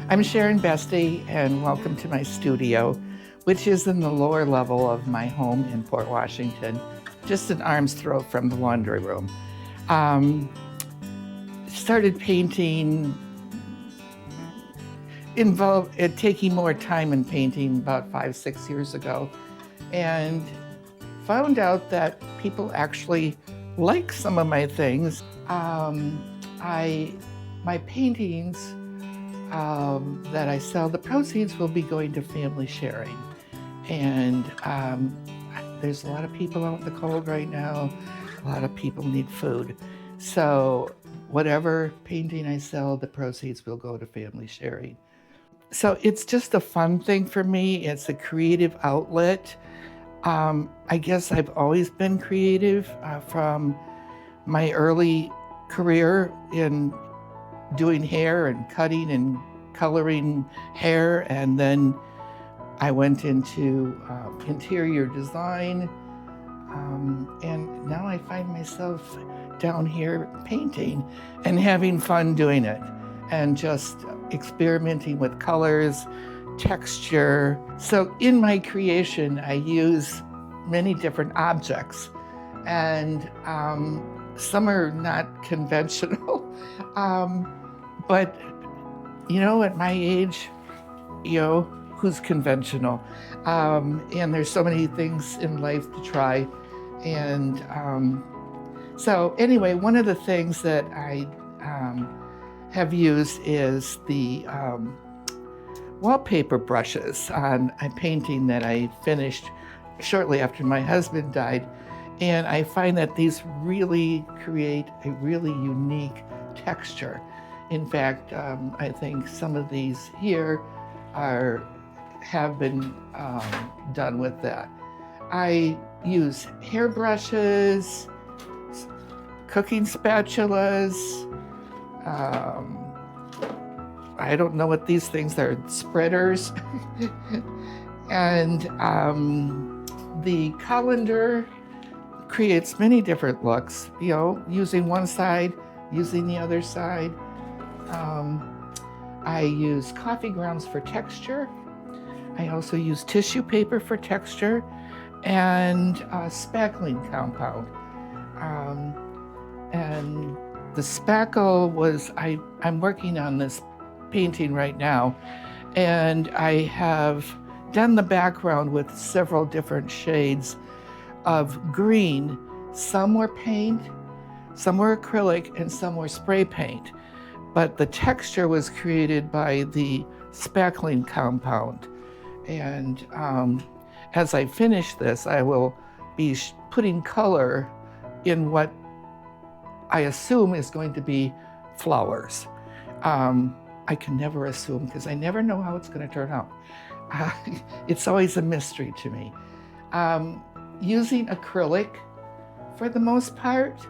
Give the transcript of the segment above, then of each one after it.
I'm Sharon Beste, and welcome to my studio, which is in the lower level of my home in Port Washington, just an arm's throw from the laundry room. Started painting, involved it taking more time in painting about 5-6 years ago, and found out that people actually like some of my things. My paintings that I sell, the proceeds will be going to family sharing. And there's a lot of people out in the cold right now. A lot of people need food. So whatever painting I sell, the proceeds will go to family sharing. So it's just a fun thing for me. It's a creative outlet. I guess I've always been creative from my early career in doing hair and cutting and coloring hair, and then I went into interior design, and now I find myself down here painting and having fun doing it and just experimenting with colors, texture. So in my creation, I use many different objects, and some are not conventional. But, at my age, who's conventional? And there's so many things in life to try. And so anyway, one of the things that I have used is the wallpaper brushes on a painting that I finished shortly after my husband died. And I find that these really create a really unique texture. In fact, I think some of these here have been done with that. I use hairbrushes, cooking spatulas. I don't know what these things are, spreaders. And the colander creates many different looks, using one side, using the other side. I use coffee grounds for texture. I also use tissue paper for texture, and spackling compound. And the spackle was, I'm working on this painting right now, and I have done the background with several different shades of green. Some were paint, some were acrylic, and some were spray paint. But the texture was created by the spackling compound. And as I finish this, I will be putting color in what I assume is going to be flowers. I can never assume, because I never know how it's going to turn out. It's always a mystery to me. Using acrylic for the most part.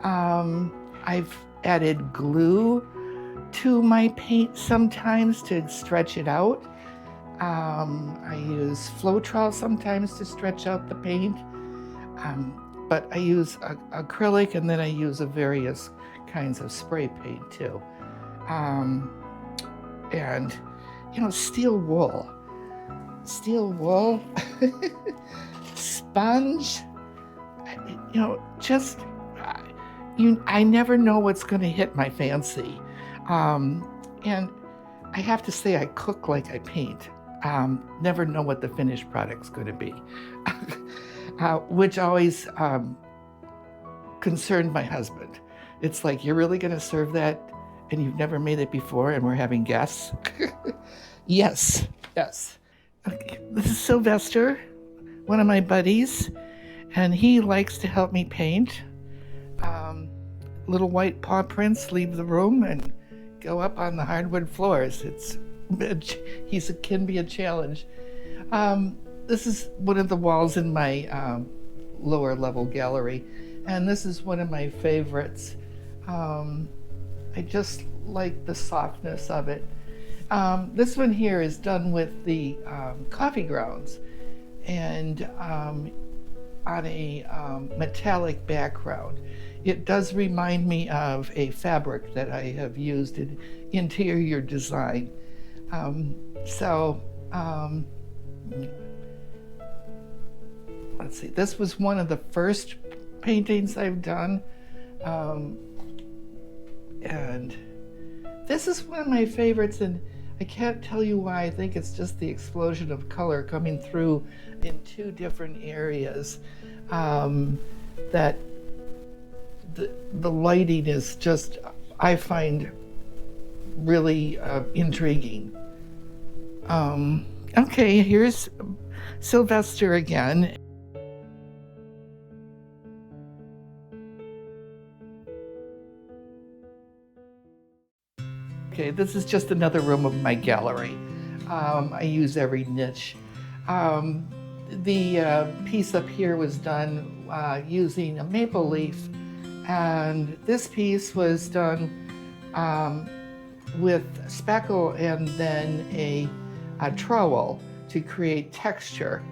I've added glue to my paint sometimes to stretch it out. I use Floetrol sometimes to stretch out the paint. But I use acrylic, and then I use various kinds of spray paint too. And, steel wool. Steel wool, sponge, I never know what's going to hit my fancy. And I have to say, I cook like I paint. Never know what the finished product's going to be, which always concerned my husband. It's like, you're really going to serve that, and you've never made it before, and we're having guests? Yes. Okay. This is Sylvester, one of my buddies, and he likes to help me paint. Little white paw prints leave the room and go up on the hardwood floors. Can be a challenge. This is one of the walls in my lower level gallery, and this is one of my favorites. I just like the softness of it. This one here is done with the coffee grounds, and on a metallic background. It does remind me of a fabric that I have used in interior design. So let's see, this was one of the first paintings I've done. And this is one of my favorites, and I can't tell you why. I think it's just the explosion of color coming through in two different areas. That the lighting is just, I find, really intriguing. Okay, here's Sylvester again. Okay, this is just another room of my gallery. I use every niche. The piece up here was done using a maple leaf, and this piece was done with spackle and then a trowel to create texture.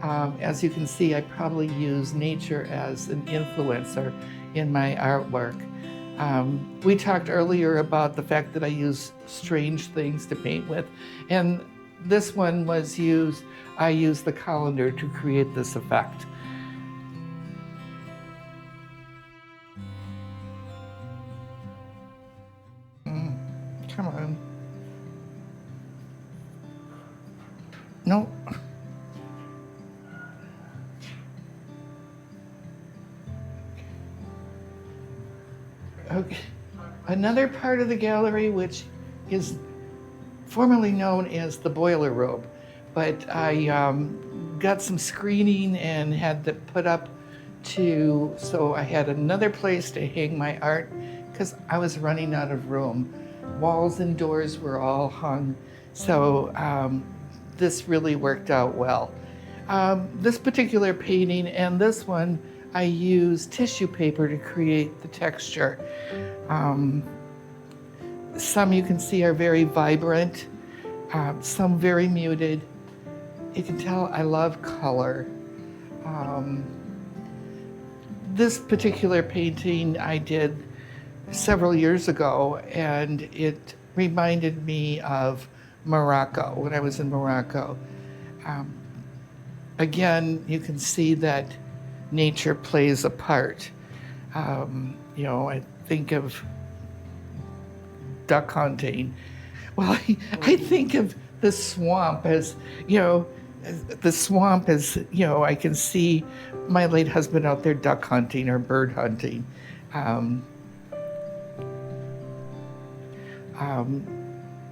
As you can see, I probably use nature as an influencer in my artwork. We talked earlier about the fact that I use strange things to paint with, and this one was I used the colander to create this effect. Come on. No. Okay. Another part of the gallery, which is formerly known as the boiler room, but I got some screening and had to put up so I had another place to hang my art because I was running out of room. Walls and doors were all hung, so this really worked out well. This particular painting and this one, I used tissue paper to create the texture. Some you can see are very vibrant, some very muted. You can tell I love color. This particular painting I did several years ago, and it reminded me of Morocco, when I was in Morocco. Again, you can see that nature plays a part. You know, I think of duck hunting. Well, I think of the swamp as, you know, I can see my late husband out there duck hunting or bird hunting.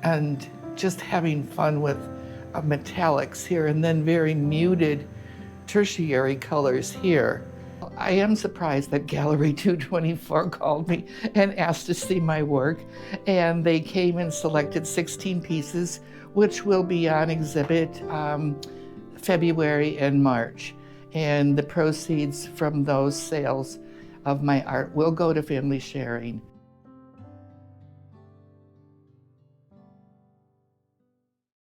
And just having fun with metallics here, and then very muted tertiary colors here. I am surprised that Gallery 224 called me and asked to see my work, and they came and selected 16 pieces, which will be on exhibit February and March. And the proceeds from those sales of my art will go to family sharing.